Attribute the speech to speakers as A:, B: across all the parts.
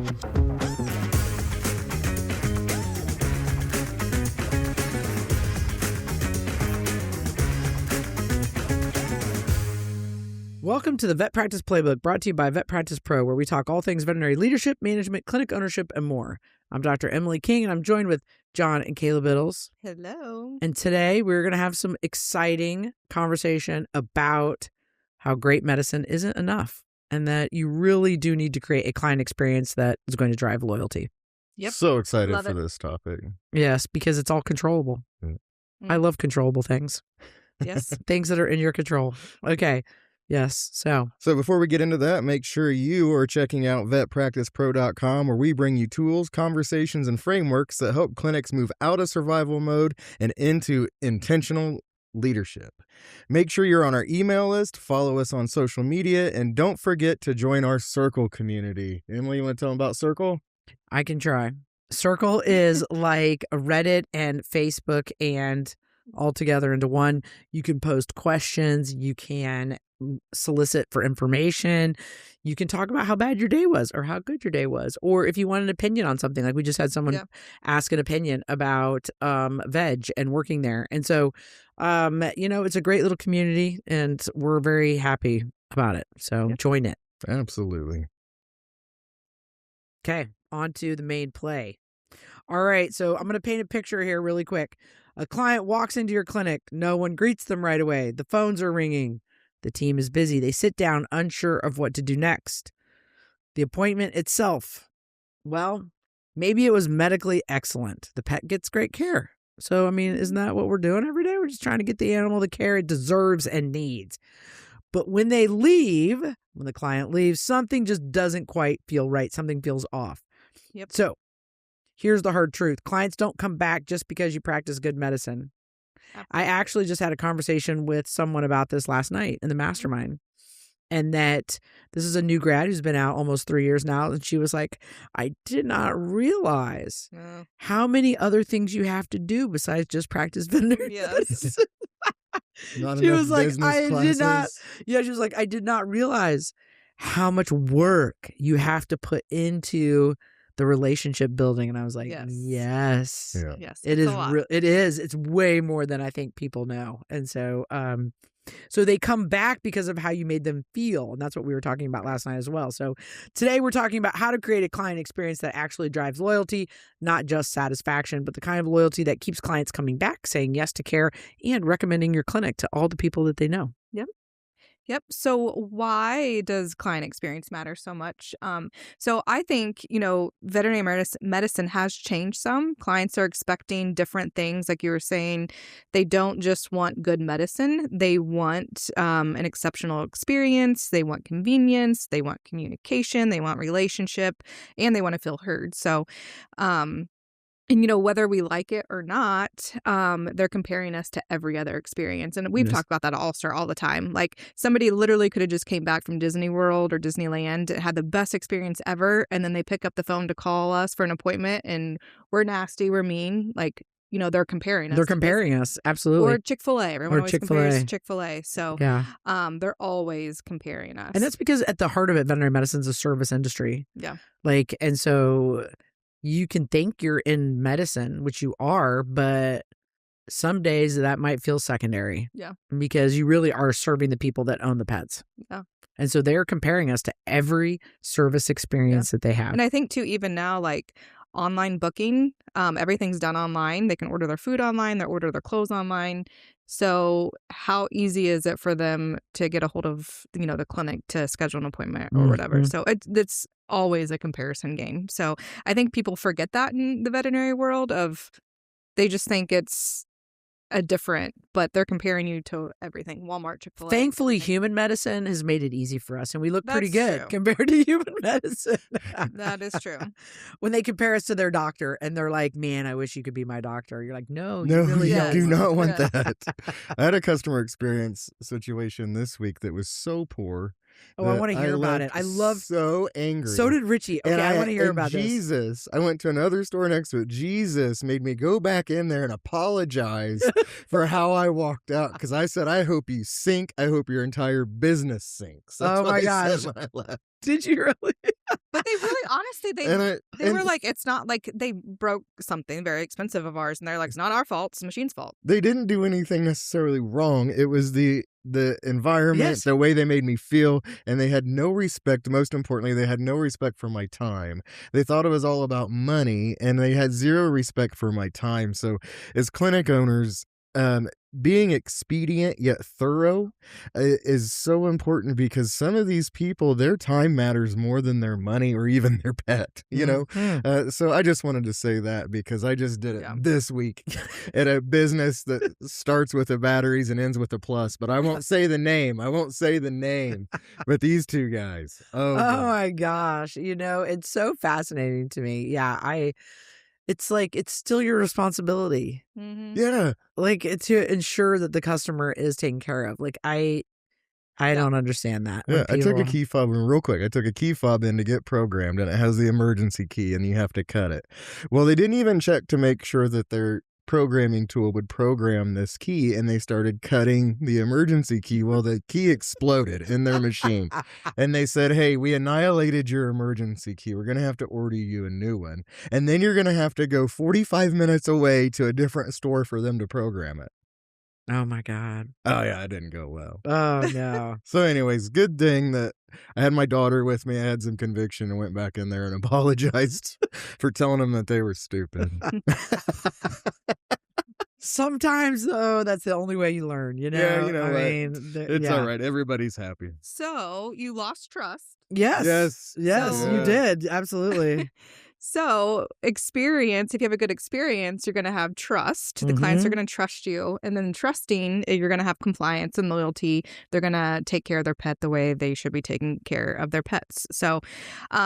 A: Welcome to the VetPractice Playbook, brought to you by VetPractice Pro, where we talk all things veterinary leadership, management, clinic ownership, and more. I'm Dr. Emily King, and I'm joined with John and Caleb Biddles.
B: Hello.
A: And today we're going to have some exciting conversation about how great medicine isn't enough, and that you really do need to create a client experience that is going to drive loyalty.
B: Yep.
C: So excited
B: Love
C: for
B: it.
C: this topic.
A: Yes, because it's all controllable. I love controllable things.
B: Yes.
A: Things that are in your control. Okay. Yes. So
C: before we get into that, make sure you are checking out vetpracticepro.com, where we bring you tools, conversations, and frameworks that help clinics move out of survival mode and into intentional leadership. Make sure you're on our email list, follow us on social media, and don't forget to join our Circle community. Emily, you want to tell them about Circle?
A: I can try. Circle is like a Reddit and Facebook and all together into one. You can post questions. You can solicit for information. You can talk about how bad your day was or how good your day was. Or if you want an opinion on something, like we just had someone ask an opinion about veg and working there. And so, it's a great little community and we're very happy about it. So join it.
C: Absolutely.
A: Okay, on to the main play. All right, so I'm going to paint a picture here really quick. A client walks into your clinic. No one greets them right away. The phones are ringing. The team is busy. They sit down, unsure of what to do next. The appointment itself, well, maybe it was medically excellent. The pet gets great care. So, isn't that what we're doing every day? We're just trying to get the animal the care it deserves and needs. But when they leave, when the client leaves, something just doesn't quite feel right. Something feels off.
B: Yep.
A: So here's the hard truth. Clients don't come back just because you practice good medicine. I actually just had a conversation with someone about this last night in the mastermind, and that this is a new grad who's been out almost 3 years now. And she was like, I did not realize how many other things you have to do besides just practice veterinary medicine. She was like, she was like, I did not realize how much work you have to put into the relationship building. And I was like, yes. It is it is. It's way more than I think people know. And so, so they come back because of how you made them feel. And that's what we were talking about last night as well. So today we're talking about how to create a client experience that actually drives loyalty, not just satisfaction, but the kind of loyalty that keeps clients coming back, saying yes to care, and recommending your clinic to all the people that they know.
B: Yep. So why does client experience matter so much? So I think, veterinary medicine has changed some. Clients are expecting different things. Like you were saying, they don't just want good medicine. They want an exceptional experience. They want convenience. They want communication. They want relationship. And they want to feel heard. So, and, whether we like it or not, they're comparing us to every other experience. And we've talked about that at All-Star all the time. Like somebody literally could have just came back from Disney World or Disneyland, had the best experience ever. And then they pick up the phone to call us for an appointment and we're nasty, we're mean. Like, they're comparing us.
A: They're comparing us. Absolutely.
B: Or Chick-fil-A. Everyone always compares Chick-fil-A. So they're always comparing us.
A: And that's because at the heart of it, veterinary medicine is a service industry.
B: Yeah.
A: And so you can think you're in medicine, which you are, but some days that might feel secondary.
B: Yeah.
A: Because you really are serving the people that own the pets.
B: Yeah.
A: And so they're comparing us to every service experience that they have.
B: And I think too, even now, like online booking, everything's done online. They can order their food online, they order their clothes online. So how easy is it for them to get a hold of, the clinic to schedule an appointment or whatever? So it's always a comparison game. So I think people forget that in the veterinary world they just think it's but they're comparing you to everything. Walmart, Chick-fil-A.
A: Thankfully, human medicine has made it easy for us, and we look pretty good
B: true.
A: compared to human medicine.
B: That is true.
A: When they compare us to their doctor, and they're like, "Man, I wish you could be my doctor." You're like, "No, you
C: No,
A: really
C: you
A: don't."
C: do not want that. I had a customer experience situation this week that was so poor.
A: Oh, I
C: that
A: want to hear about it.
C: left
A: I love.
C: so angry.
A: So did Richie. Okay,
C: And
A: I want to hear
C: and
A: about this.
C: Jesus, I went to another store next to it. Jesus made me go back in there and apologize for how I walked out, because I said, I hope you sink. I hope your entire business sinks. That's
A: Oh
C: what
A: my
C: I
A: gosh.
C: said when I left.
A: Did you really?
B: But they really, honestly, they were like, it's not like they broke something very expensive of ours, and they're like, it's not our fault, it's the machine's fault.
C: They didn't do anything necessarily wrong. It was the environment,
A: Yes.
C: the way they made me feel, and they had no respect. Most importantly, they had no respect for my time. They thought it was all about money, and they had zero respect for my time. So as clinic owners, being expedient yet thorough is so important, because some of these people, their time matters more than their money or even their pet, you know? So I just wanted to say that, because I just did it this week at a business that starts with the batteries and ends with a plus, but I won't say the name. But these two guys. Oh
A: my gosh. It's so fascinating to me. Yeah, it's like, it's still your responsibility.
C: Yeah.
A: Like, to ensure that the customer is taken care of. Like, I don't understand that.
C: Yeah, I took a key fob, and real quick, I took a key fob in to get programmed, and it has the emergency key, and you have to cut it. Well, they didn't even check to make sure that their programming tool would program this key, and they started cutting the emergency key. Well, the key exploded in their machine, and they said, hey, we annihilated your emergency key. We're going to have to order you a new one, and then you're going to have to go 45 minutes away to a different store for them to program it.
A: Oh my God.
C: Oh yeah, it didn't go well.
A: Oh no.
C: So anyways, good thing that I had my daughter with me. I had some conviction and went back in there and apologized for telling them that they were stupid.
A: Sometimes, though, that's the only way you learn,
C: Yeah, you know
A: I
C: what?
A: mean,
C: It's all right. Everybody's happy.
B: So you lost trust.
A: Yes,
B: So-
A: you did. Absolutely.
B: So experience, if you have a good experience, you're going to have trust. The clients are going to trust you. And then trusting, you're going to have compliance and loyalty. They're going to take care of their pet the way they should be taking care of their pets. So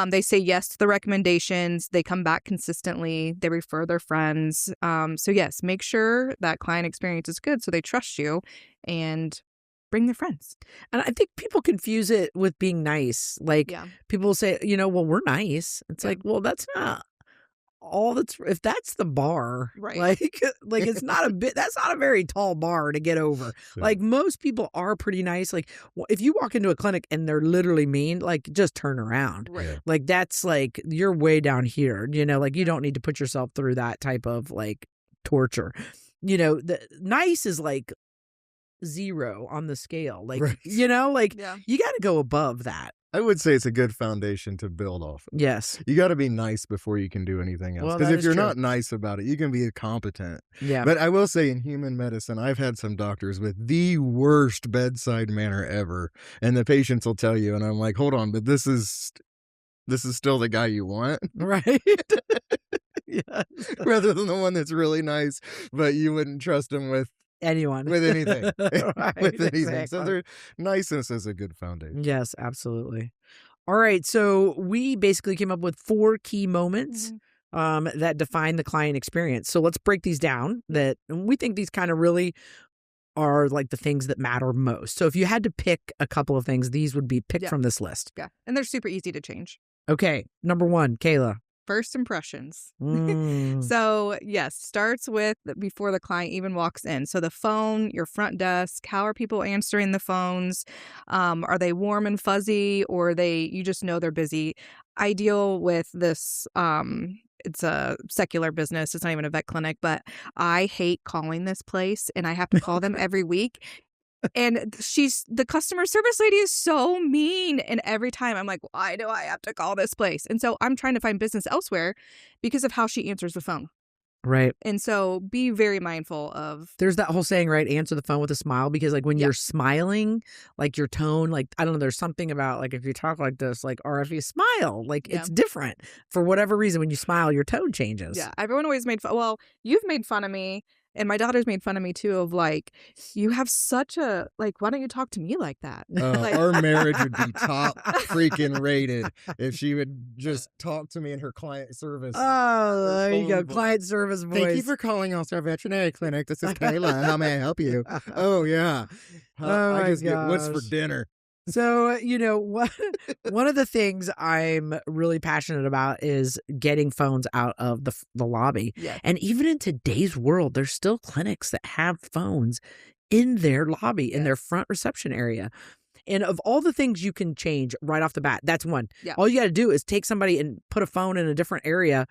B: they say yes to the recommendations. They come back consistently. They refer their friends. So yes, make sure that client experience is good so they trust you, and bring their friends.
A: And I think people confuse it with being nice. Like, people say, well, we're nice. It's like, well, that's not all if that's the bar,
B: right?
A: Like it's not that's not a very tall bar to get over.
C: Yeah.
A: Like, most people are pretty nice. Like, if you walk into a clinic and they're literally mean, like, just turn around.
B: Right.
C: Yeah.
A: Like, that's like, you're way down here, like, you don't need to put yourself through that type of like torture. The nice is like 0 on the scale. Like,
C: Right.
A: you got to go above that.
C: I would say it's a good foundation to build off of.
A: Yes.
C: You got to be nice before you can do anything else.
A: Well,
C: Because
A: that
C: if
A: is
C: you're
A: true.
C: not nice about it, you can be incompetent.
A: Yeah.
C: But I will say, in human medicine, I've had some doctors with the worst bedside manner ever. And the patients will tell you, and I'm like, hold on, but this is still the guy you want?
A: Right. Yes.
C: Rather than the one that's really nice, but you wouldn't trust him with
A: Anyone.
C: anything.
A: Right,
C: With anything.
A: exactly.
C: So niceness is a good foundation.
A: Yes, absolutely. All right. So we basically came up with 4 key moments that define the client experience. So let's break these down. And we think these kind of really are like the things that matter most. So if you had to pick a couple of things, these would be picked from this list.
B: Yeah. And they're super easy to change.
A: Okay. Number 1, Kayla.
B: First impressions.
A: Mm.
B: So yes, starts with before the client even walks in. So the phone, your front desk, how are people answering the phones? Are they warm and fuzzy, or you just know they're busy? I deal with this, it's a secular business. It's not even a vet clinic, but I hate calling this place, and I have to call them every week. And the customer service lady is so mean. And every time I'm like, why do I have to call this place? And so I'm trying to find business elsewhere because of how she answers the phone.
A: Right.
B: And so be very mindful of.
A: There's that whole saying, right? Answer the phone with a smile, because like when you're smiling, like your tone, like, I don't know, there's something about like if you talk like this, like, or if you smile, like it's different for whatever reason. When you smile, your tone changes.
B: Yeah. Everyone always made fun. Well, you've made fun of me. And my daughter's made fun of me, too, of like, you have such a, like, why don't you talk to me like that? Like,
C: Our marriage would be top freaking rated if she would just talk to me in her client service.
A: Oh, there you go.
C: voice.
A: Client service voice.
C: Thank you for calling us our veterinary clinic. This is Kayla. How may I help you? Oh, yeah.
A: Oh,
C: I
A: my
C: just get what's for
A: gosh.
C: dinner.
A: So, one of the things I'm really passionate about is getting phones out of the lobby.
B: Yeah.
A: And even in today's world, there's still clinics that have phones in their lobby, in their front reception area. And of all the things you can change right off the bat, that's one.
B: Yeah.
A: All you got to do is take somebody and put a phone in a different area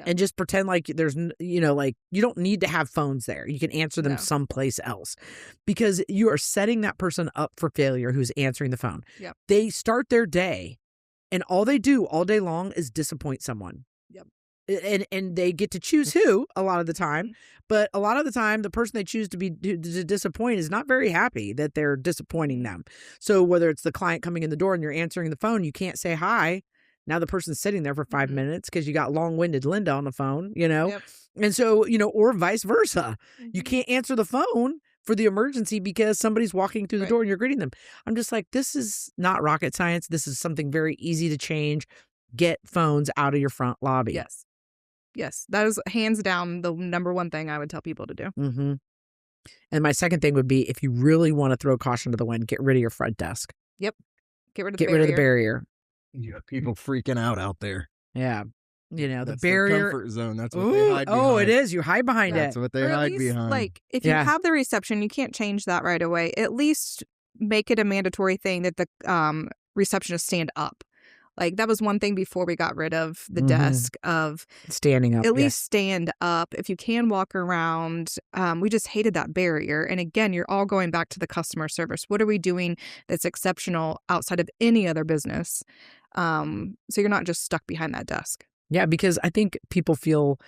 A: and just pretend like there's, like you don't need to have phones there. You can answer them someplace else because you are setting that person up for failure who's answering the phone.
B: Yep.
A: They start their day and all they do all day long is disappoint someone.
B: Yep.
A: And they get to choose who a lot of the time. But a lot of the time, the person they choose to disappoint is not very happy that they're disappointing them. So whether it's the client coming in the door and you're answering the phone, you can't say hi. Now the person's sitting there for 5 minutes because you got long-winded Linda on the phone,
B: Yep.
A: And so, or vice versa. You can't answer the phone for the emergency because somebody's walking through the door and you're greeting them. I'm just like, this is not rocket science. This is something very easy to change. Get phones out of your front lobby.
B: Yes. Yes. That is hands down the number one thing I would tell people to do.
A: Mm-hmm. And my second thing would be, if you really want to throw caution to the wind, get rid of your front desk.
B: Yep. Get rid
A: of the barrier.
C: You got people freaking out out there.
A: Yeah. The
C: That's
A: barrier.
C: their comfort zone. That's what they hide behind.
A: Oh, it is. You hide behind
C: That's
A: it.
C: what they
B: Or at
C: hide
B: least,
C: behind.
B: Like, if you have the reception, you can't change that right away. At least make it a mandatory thing that the receptionist stand up. Like, that was one thing before we got rid of the desk of
A: standing up.
B: At least stand up. If you can walk around, we just hated that barrier. And again, you're all going back to the customer service. What are we doing that's exceptional outside of any other business? So you're not just stuck behind that desk.
A: Yeah, because I think people feel,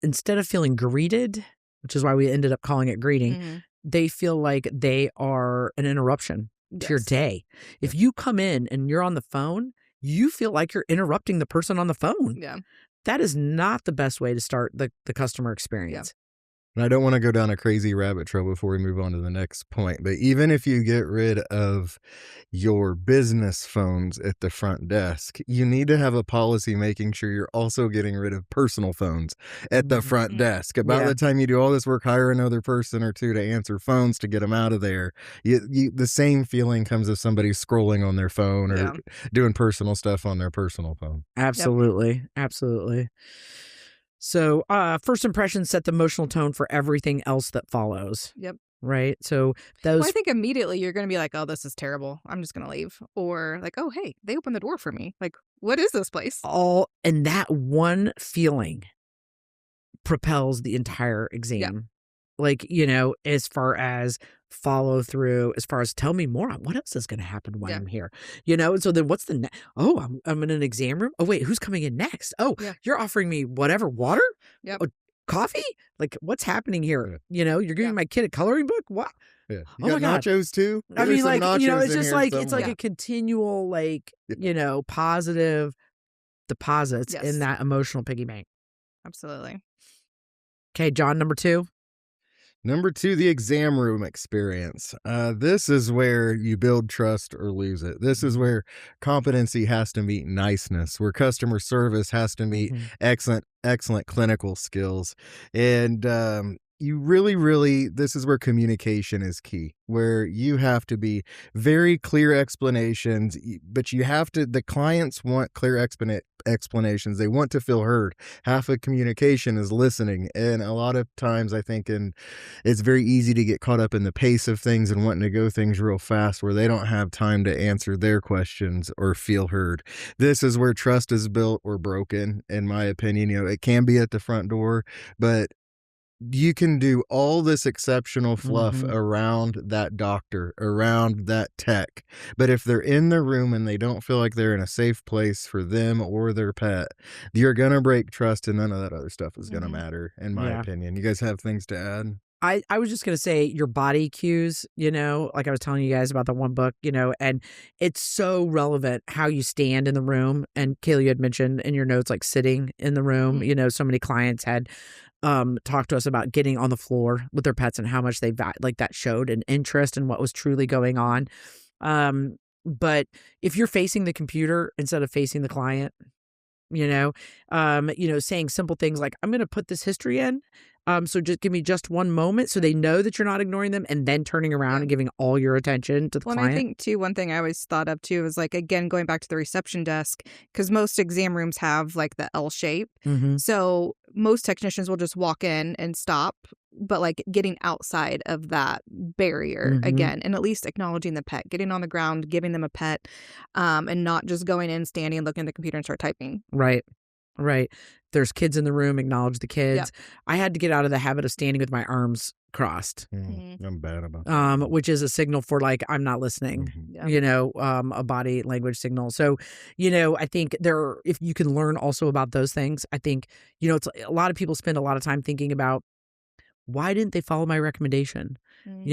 A: instead of feeling greeted, which is why we ended up calling it greeting, they feel like they are an interruption to your day. If you come in and you're on the phone, you feel like you're interrupting the person on the phone.
B: Yeah.
A: That is not the best way to start the customer experience.
C: And I don't want to go down a crazy rabbit trail before we move on to the next point, but even if you get rid of your business phones at the front desk, you need to have a policy making sure you're also getting rid of personal phones at the front desk. About the time you do all this work, hire another person or two to answer phones to get them out of there. The same feeling comes if somebody's scrolling on their phone or doing personal stuff on their personal phone.
A: Absolutely. Absolutely. So first impressions set the emotional tone for everything else that follows.
B: Yep.
A: Right? So those...
B: I think immediately you're going to be like, oh, this is terrible. I'm just going to leave. Or like, oh, hey, they opened the door for me. Like, what is this place?
A: And that one feeling propels the entire exam.
B: Yep.
A: Like, as far as follow through, as far as tell me more on what else is going to happen while I'm here, and so then what's the I'm in an exam room. Oh wait, who's coming in next? Oh, you're offering me whatever, water, coffee, like what's happening here? You're giving my kid a coloring book. What?
C: You got nachos too?
A: I mean, like, it's just like it's like a continual, like, positive deposits in that emotional piggy bank.
B: Absolutely.
A: Okay, John, number 2.
C: Number 2, the exam room experience. This is where you build trust or lose it. This is where competency has to meet niceness, where customer service has to meet excellent clinical skills. And you really, this is where communication is key, where you have to be very clear explanations, but the clients want clear explanations. They want to feel heard. Half of communication is listening. And a lot of times I think it's very easy to get caught up in the pace of things and wanting to go things real fast where they don't have time to answer their questions or feel heard. This is where trust is built or broken, in my opinion. It can be at the front door, but you can do all this exceptional fluff around that doctor, around that tech. But if they're in the room and they don't feel like they're in a safe place for them or their pet, you're going to break trust and none of that other stuff is going to matter, in my opinion. You guys have things to add?
A: I was just going to say your body cues, like I was telling you guys about the one book, and it's so relevant how you stand in the room. And Kayla, you had mentioned in your notes, like sitting in the room, so many clients had talked to us about getting on the floor with their pets and how much they like that showed an interest in what was truly going on. But if you're facing the computer instead of facing the client, saying simple things like, I'm going to put this history in. So just give me just one moment so they know that you're not ignoring them, and then turning around and giving all your attention to the
B: Well,
A: client.
B: and I think, too, one thing I always thought of, too, is, like, again, going back to the reception desk, because most exam rooms have, like, the L shape.
A: Mm-hmm.
B: So most technicians will just walk in and stop, but, like, getting outside of that barrier again, and at least acknowledging the pet, getting on the ground, giving them a pet, and not just going in, standing, looking at the computer and start typing.
A: Right. There's kids in the room, acknowledge the kids.
B: Yep.
A: I had to get out of the habit of standing with my arms crossed,
C: I'm bad about that.
A: which is a signal for like, I'm not listening, a body language signal. So, I think if you can learn also about those things, I think, it's a lot of people spend a lot of time thinking about, why didn't they follow my recommendation? And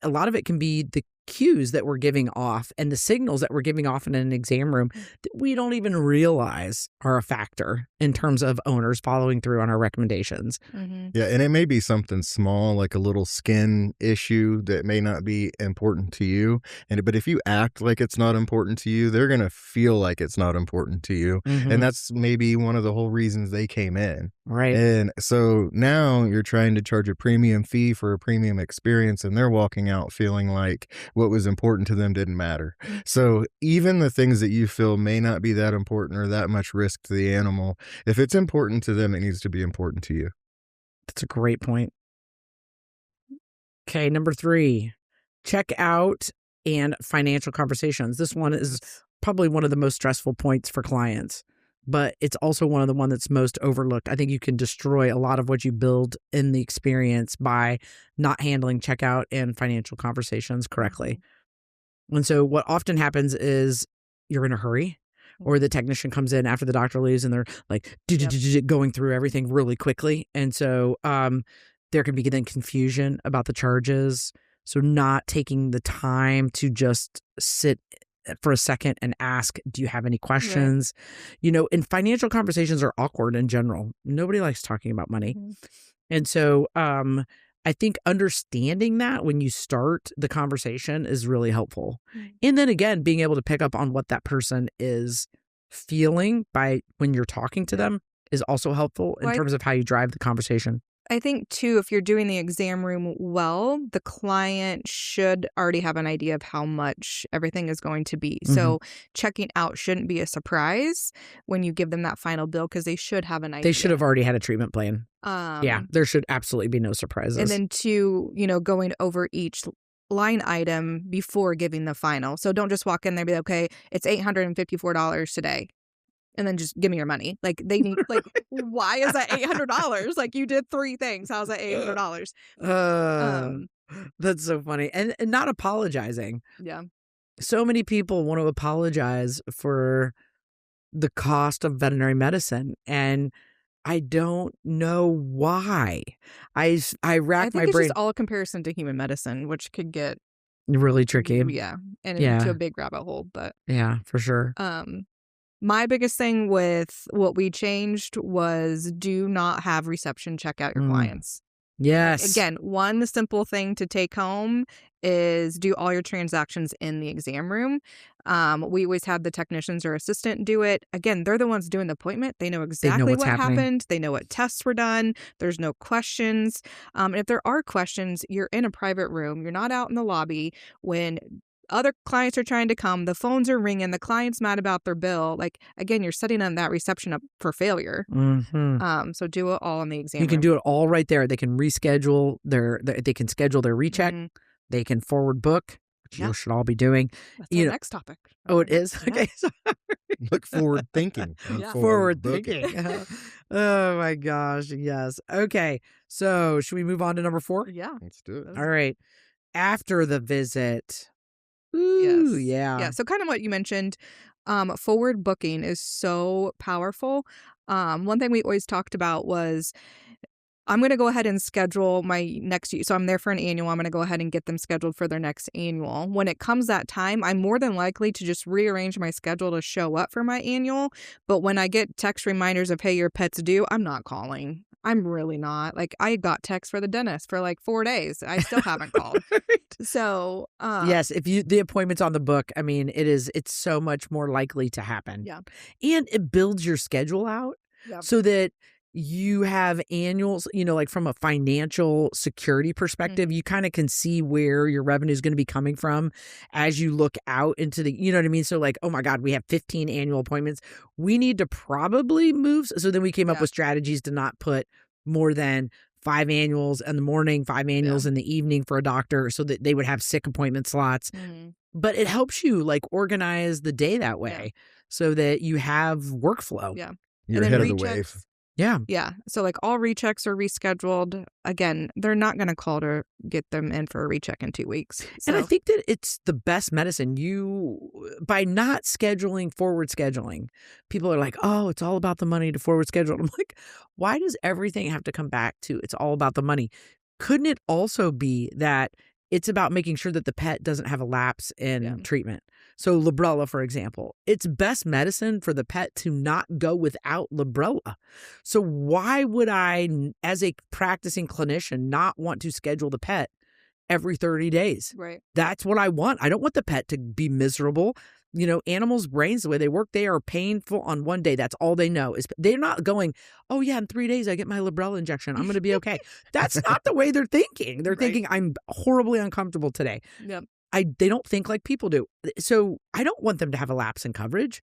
A: a lot of it can be the cues that we're giving off and the signals that we're giving off in an exam room that we don't even realize are a factor in terms of owners following through on our recommendations.
C: Yeah, and it may be something small, like a little skin issue that may not be important to you. But if you act like it's not important to you, they're going to feel like it's not important to you. And that's maybe one of the whole reasons they came in.
A: Right.
C: And so now you're trying to charge a premium fee for a premium experience, and they're walking out feeling like what was important to them didn't matter. So even the things that you feel may not be that important or that much risk to the animal, if it's important to them, it needs to be important to you.
A: That's a great point. Okay, number 3, check out and financial conversations. This one is probably one of the most stressful points for clients, but it's also one of the one that's most overlooked. I think you can destroy a lot of what you build in the experience by not handling checkout and financial conversations correctly. And so what often happens is you're in a hurry, or the technician comes in after the doctor leaves and they're like going through everything really quickly. And so there can be then confusion about the charges. So not taking the time to just sit for a second and ask, do you have any questions? And financial conversations are awkward in general. Nobody likes talking about money. And so I think understanding that when you start the conversation is really helpful. And then again, being able to pick up on what that person is feeling by when you're talking to them is also helpful in terms of how you drive the conversation.
B: I think, too, if you're doing the exam room well, the client should already have an idea of how much everything is going to be. So checking out shouldn't be a surprise when you give them that final bill, because they should have an idea.
A: They should have already had a treatment plan. There should absolutely be no surprises.
B: And then, too, going over each line item before giving the final. So don't just walk in there and be like, okay, it's $854 today, and then just give me your money. Like, they need, like, why is that $800? Like, you did 3 things. How's that $800?
A: That's so funny. And not apologizing.
B: Yeah.
A: So many people want to apologize for the cost of veterinary medicine, and I don't know why. I rack my
B: it's
A: brain.
B: just all comparison to human medicine, which could get
A: really tricky.
B: Yeah. And into a big rabbit hole. But
A: yeah, for sure.
B: My biggest thing with what we changed was do not have reception check out your clients.
A: Yes.
B: Again, one simple thing to take home is do all your transactions in the exam room. We always have the technicians or assistant do it. Again, they're the ones doing the appointment. They know exactly what happened. They know what tests were done. There's no questions. And if there are questions, you're in a private room. You're not out in the lobby when other clients are trying to come. The phones are ringing. The client's mad about their bill. Like, again, you're setting on that reception up for failure. So do it all in the exam room.
A: You can do it all right there. They can reschedule they can schedule their recheck. They can forward book, which you should all be doing.
B: That's our next topic.
A: Oh, it is? Yeah. Okay.
C: Look forward thinking.
A: Forward thinking. Oh my gosh. Yes. Okay. So should we move on to number 4?
B: Yeah.
C: Let's do it.
A: All right. After the visit. Ooh,
B: yes.
A: Yeah.
B: So kind of what you mentioned, forward booking is so powerful. One thing we always talked about was I'm going to go ahead and schedule my next. So I'm there for an annual. I'm going to go ahead and get them scheduled for their next annual. When it comes that time, I'm more than likely to just rearrange my schedule to show up for my annual. But when I get text reminders of, hey, your pet's due, I'm not calling. I'm really not. Like, I got text for the dentist for like 4 days. I still haven't called. So
A: yes, if the appointment's on the book, I mean, it's so much more likely to happen.
B: Yeah.
A: And it builds your schedule out
B: Yeah.
A: so that you have annuals, like from a financial security perspective, you kind of can see where your revenue is going to be coming from as you look out into the, you know what I mean? So like, oh my God, we have 15 annual appointments. We need to probably move. So then we came up with strategies to not put more than 5 annuals in the morning, 5 annuals in the evening for a doctor so that they would have sick appointment slots. But it helps you like organize the day that way so that you have workflow.
B: Yeah.
C: You're ahead of the wave.
A: Yeah.
B: Yeah. So like all rechecks are rescheduled. Again, they're not going to call to get them in for a recheck in 2 weeks. So.
A: And I think that it's the best medicine. By not forward scheduling, people are like, oh, it's all about the money to forward schedule. I'm like, why does everything have to come back to it's all about the money? Couldn't it also be that it's about making sure that the pet doesn't have a lapse in treatment? So Librela, for example, it's best medicine for the pet to not go without Librela. So why would I, as a practicing clinician, not want to schedule the pet every 30 days?
B: Right.
A: That's what I want. I don't want the pet to be miserable. Animals' brains, the way they work, they are painful on one day. That's all they know. They're not going, oh, yeah, in 3 days, I get my Librela injection. I'm going to be okay. That's not the way they're thinking. They're thinking, I'm horribly uncomfortable today.
B: Yep.
A: They don't think like people do. So I don't want them to have a lapse in coverage.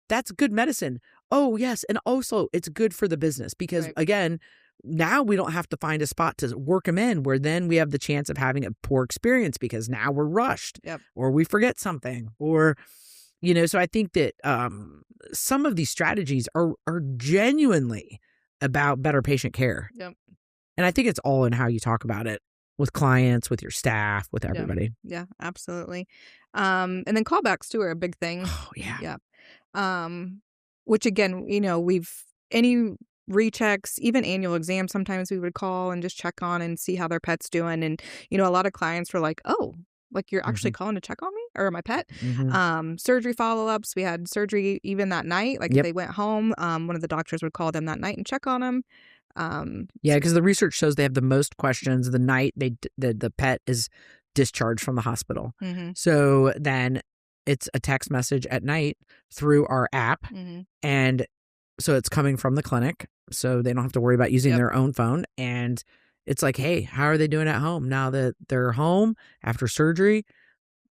A: That's good medicine. Oh, yes. And also, it's good for the business because, again, now we don't have to find a spot to work them in where then we have the chance of having a poor experience because now we're rushed or we forget something or... so I think that some of these strategies are genuinely about better patient care.
B: Yep.
A: And I think it's all in how you talk about it with clients, with your staff, with everybody.
B: Yeah, absolutely. And then callbacks too are a big thing.
A: Oh, yeah.
B: Yeah. Which again, any rechecks, even annual exams, sometimes we would call and just check on and see how their pet's doing. And, a lot of clients were like, oh, like you're actually calling to check on me or my pet. Surgery follow-ups. We had surgery even that night. Like if they went home, one of the doctors would call them that night and check on them.
A: Because the research shows they have the most questions the night the pet is discharged from the hospital. So then it's a text message at night through our app. And so it's coming from the clinic. So they don't have to worry about using their own phone. And it's like, hey, how are they doing at home now that they're home after surgery?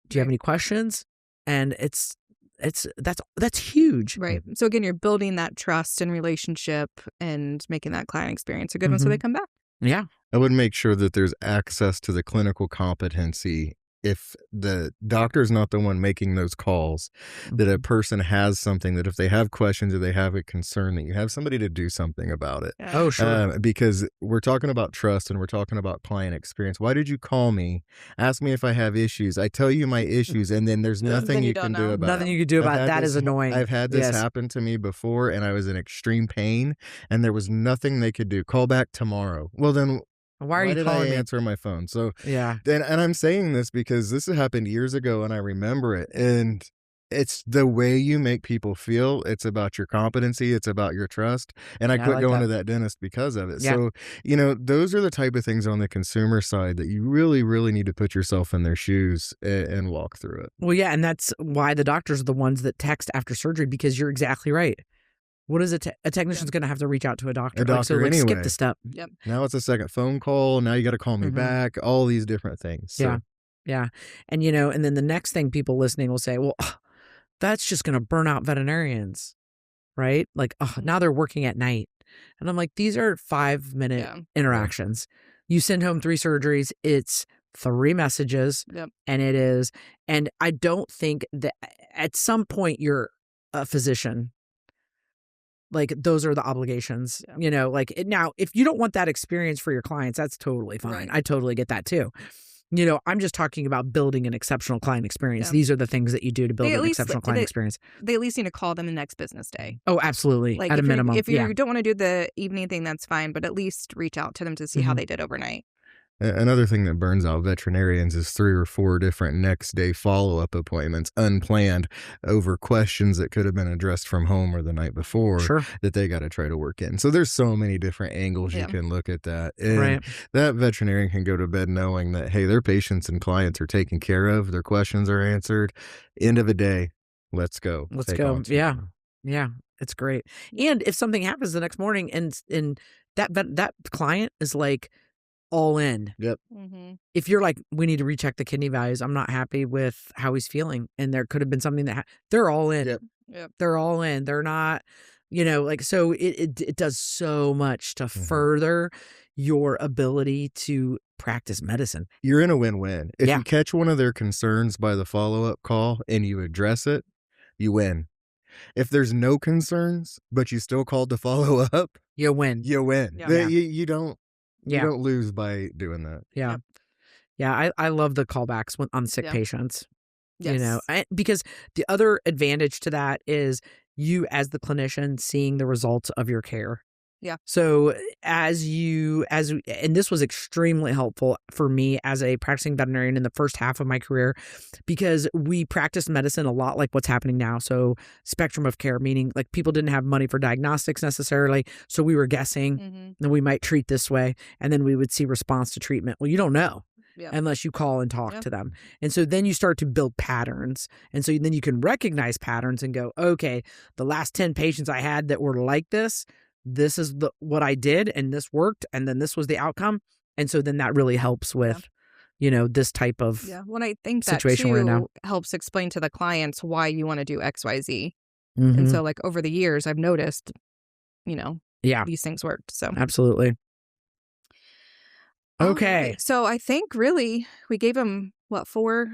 A: Do you have any questions? And that's huge.
B: Right. So again, you're building that trust and relationship and making that client experience a good one so they come back.
A: Yeah.
C: I would make sure that there's access to the clinical competency. If the doctor is not the one making those calls, that a person has something, that if they have questions or they have a concern, that you have somebody to do something about it.
A: Yeah. Oh, sure.
C: Because we're talking about trust and we're talking about client experience. Why did you call me? Ask me if I have issues. I tell you my issues, and then there's nothing you can do about it.
A: Nothing you can do about it. That is annoying.
C: I've had this happen to me before, and I was in extreme pain, and there was nothing they could do. Call back tomorrow. Well, then... Why did I answer my phone? So and I'm saying this because this happened years ago and I remember it. And it's the way you make people feel. It's about your competency. It's about your trust. And I quit going to that dentist because of it. Yeah. So, those are the type of things on the consumer side that you really, really need to put yourself in their shoes and walk through it.
A: Well, yeah. And that's why the doctors are the ones that text after surgery, because you're exactly right. What is a technician's going to have to reach out to a doctor?
C: Anyway.
A: Skip the step.
B: Yep.
C: Now it's a second phone call. Now you got to call me back. All these different things. So.
A: Yeah. And, and then the next thing people listening will say, well, that's just going to burn out veterinarians, right? Like, now they're working at night. And I'm like, these are 5-minute interactions. You send home 3 surgeries. It's 3 messages.
B: Yep.
A: And I don't think that at some point you're a physician. Like, those are the obligations, now, if you don't want that experience for your clients, that's totally fine. Right. I totally get that too. I'm just talking about building an exceptional client experience. Yeah. These are the things that you do to build an exceptional client experience.
B: They at least need to call them the next business day.
A: Oh, absolutely. At a minimum.
B: If you don't want to do the evening thing, that's fine. But at least reach out to them to see how they did overnight.
C: Another thing that burns out veterinarians is 3 or 4 different next day follow-up appointments, unplanned, over questions that could have been addressed from home or the night before that they got to try to work in. So there's so many different angles you can look at that. And that veterinarian can go to bed knowing that, hey, their patients and clients are taken care of, their questions are answered. End of the day, let's go.
A: Let's go. Yeah. Yeah. It's great. And if something happens the next morning and that client is like all in.
C: Yep.
B: Mm-hmm.
A: If you're like, we need to recheck the kidney values, I'm not happy with how he's feeling, and there could have been something that they're all in.
B: Yep.
A: They're all in. They're not, like, so it does so much to further your ability to practice medicine.
C: You're in a win-win. If
A: Yeah.
C: you catch one of their concerns by the follow-up call and you address it, you win. If there's no concerns, but you still called to follow up,
A: You win.
C: you win.
B: Yeah.
C: You don't lose by doing that.
A: Yeah. Yeah. I love the callbacks on sick patients,
B: Yes.
A: because the other advantage to that is you as the clinician seeing the results of your care.
B: Yeah.
A: So and this was extremely helpful for me as a practicing veterinarian in the first half of my career, because we practiced medicine a lot like what's happening now. So spectrum of care, meaning like people didn't have money for diagnostics necessarily. So we were guessing and we might treat this way, and then we would see response to treatment. Well, you don't know.
B: Yep.
A: Unless you call and talk to them. And so then you start to build patterns. And so then you can recognize patterns and go, okay, the last 10 patients I had that were like this is what I did, and this worked, and then this was the outcome. And so then that really helps with, this type of
B: Well, I think that
A: situation
B: too
A: we're in now.
B: helps explain to the clients why you want to do XYZ.
A: Mhm.
B: And so like over the years, I've noticed, these things worked. So
A: Absolutely. Okay.
B: Right. So I think really we gave them four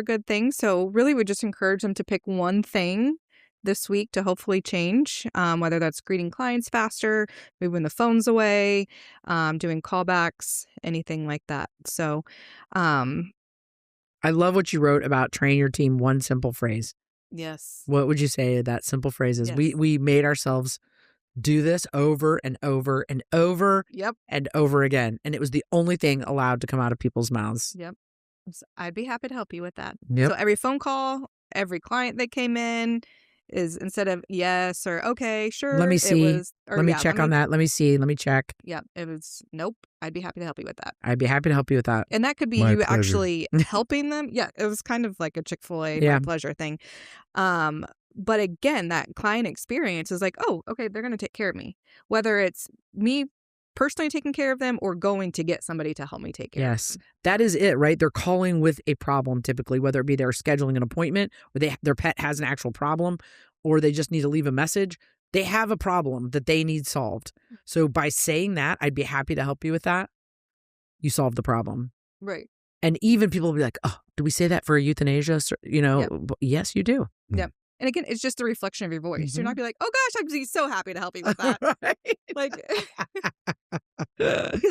B: good things. So really we just encourage them to pick one thing this week to hopefully change, whether that's greeting clients faster, moving the phones away, doing callbacks, anything like that. So
A: I love what you wrote about train your team one simple phrase.
B: yes.
A: What would you say that simple phrase is?
B: Yes.
A: We made ourselves do this over and over and over and over again. And it was the only thing allowed to come out of people's mouths.
B: Yep. So I'd be happy to help you with that.
A: Yep.
B: So every phone call, every client that came in is instead of yes or okay, sure.
A: Let me see.
B: It was,
A: let me check on that. Let me see. Let me check.
B: Yeah. It was nope. I'd be happy to help you with that.
A: I'd be happy to help you with that.
B: And that could be
C: My
B: you
C: pleasure.
B: actually helping them. Yeah. It was kind of like a Chick-fil-A my pleasure thing. But again, that client experience is like, oh, okay, they're going to take care of me. Whether it's me personally taking care of them or going to get somebody to help me take care of them.
A: That is it, right? They're calling with a problem typically, whether it be they're scheduling an appointment or their pet has an actual problem or they just need to leave a message. They have a problem that they need solved. So by saying that, I'd be happy to help you with that. You solve the problem.
B: Right.
A: And even people will be like, oh, do we say that for euthanasia? Yes, you do.
B: Yep. And again, it's just a reflection of your voice. You're not be like, oh gosh, I'd be so happy to help you with that. Like, because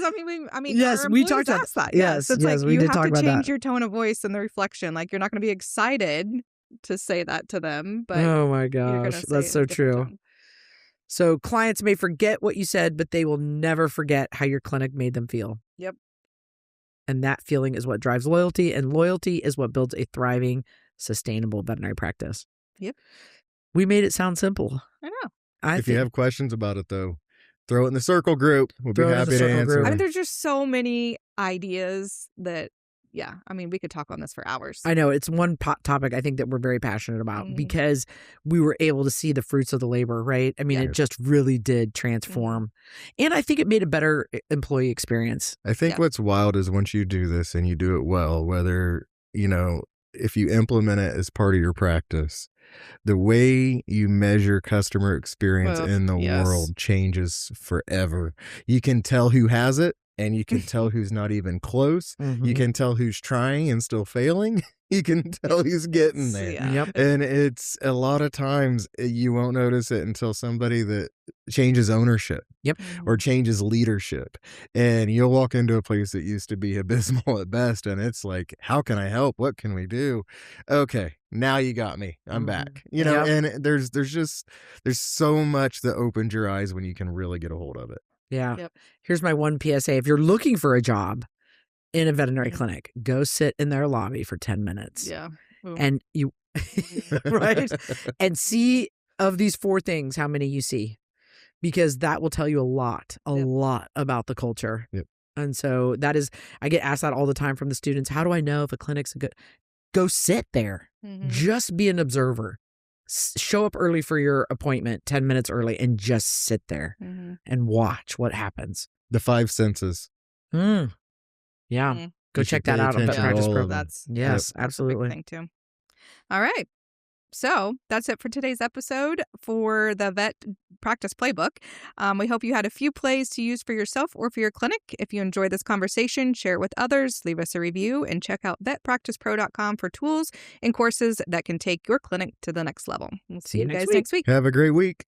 A: yes, we talked about
B: that.
A: Yes,
B: so it's
A: yes,
B: like
A: we did
B: you
A: talk
B: have to
A: about
B: change
A: that.
B: your tone of voice and the reflection. Like you're not going to be excited to say that to them, but
A: oh my
B: you're gonna
A: gosh,
B: say
A: that's
B: it
A: so
B: in a different
A: true.
B: tone.
A: So clients may forget what you said, but they will never forget how your clinic made them feel.
B: Yep.
A: And that feeling is what drives loyalty, and loyalty is what builds a thriving, sustainable veterinary practice.
B: Yep.
A: We made it sound simple.
B: I know.
C: If you have questions about it, though, throw it in the circle group. We'll be happy to answer.
B: I mean, there's just so many ideas that, we could talk on this for hours.
A: I know. It's one topic I think that we're very passionate about because we were able to see the fruits of the labor, right? I mean, it just really did transform. And I think it made a better employee experience.
C: I think what's wild is once you do this and you do it well, whether, if you implement it as part of your practice, the way you measure customer experience in the world changes forever. You can tell who has it, and you can tell who's not even close. You can tell who's trying and still failing. You can tell who's getting there.
A: Yep.
C: And it's a lot of times you won't notice it until somebody that changes ownership or changes leadership. And you'll walk into a place that used to be abysmal at best. And it's like, how can I help? What can we do? Okay, now you got me. I'm back. And there's so much that opens your eyes when you can really get a hold of it.
A: Yeah.
B: Yep.
A: Here's my one PSA. If you're looking for a job in a veterinary clinic, go sit in their lobby for 10 minutes.
B: Yeah. Ooh.
A: And you, right? And see of these 4 things, how many you see, because that will tell you a lot about the culture.
C: Yep.
A: And so I get asked that all the time from the students. How do I know if a clinic's a good? Go sit there. Just be an observer. Show up early for your appointment, 10 minutes early, and just sit there and watch what happens.
C: The 5 senses.
A: Yeah. Go check that out on VetPractice Pro. Yes, absolutely.
B: Thing too. All right. So that's it for today's episode for the VetPractice Playbook. We hope you had a few plays to use for yourself or for your clinic. If you enjoyed this conversation, share it with others, leave us a review, and check out vetpracticepro.com for tools and courses that can take your clinic to the next level. We'll see you guys next week.
C: Have a great week.